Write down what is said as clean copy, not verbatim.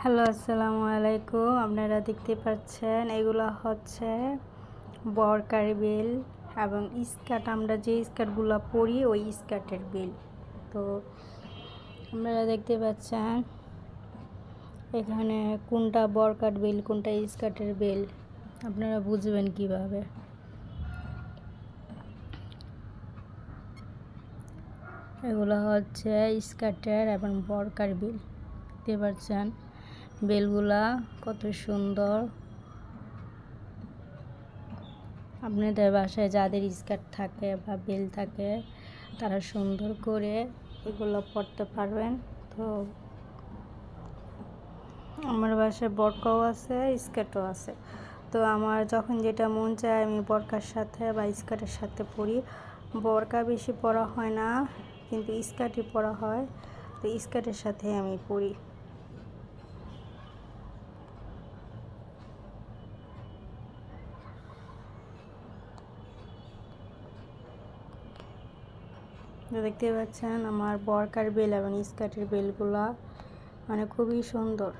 Hello, আসসালামু আলাইকুম। আপনারা দেখতে পাচ্ছেন এগুলো হচ্ছে বরকার বেল এবং স্কার্ট। আমরা যে স্কার্টগুলো পরি ওই স্কার্টের বেল। তো আপনারা দেখতে পাচ্ছেন এখানে কোনটা বরকার বেল কোনটা স্কার্টের বেল আপনারা বুঝবেন কিভাবে। এগুলো হচ্ছে স্কার্টের এবং বরকার বেল। দেখতে পাচ্ছেন বেলগুলা কত সুন্দর। আপনাদের বাসায় যাদের স্কার্ট থাকে বা বেল থাকে তারা সুন্দর করে এগুলো পরতে পারবেন। তো আমার বাসায় বরকাও আছে, স্কার্টও আছে। তো আমার যখন যেটা মন চায় আমি বরকার সাথে বা স্কার্টের সাথে পরি। বরকা বেশি পরা হয় না, কিন্তু স্কার্টই পরা হয়। তো স্কার্টের সাথে আমি পরি। দেখতে পাচ্ছেন আমার বরকার বেল এবং স্কার্টের বেলগুলা খুবই সুন্দর।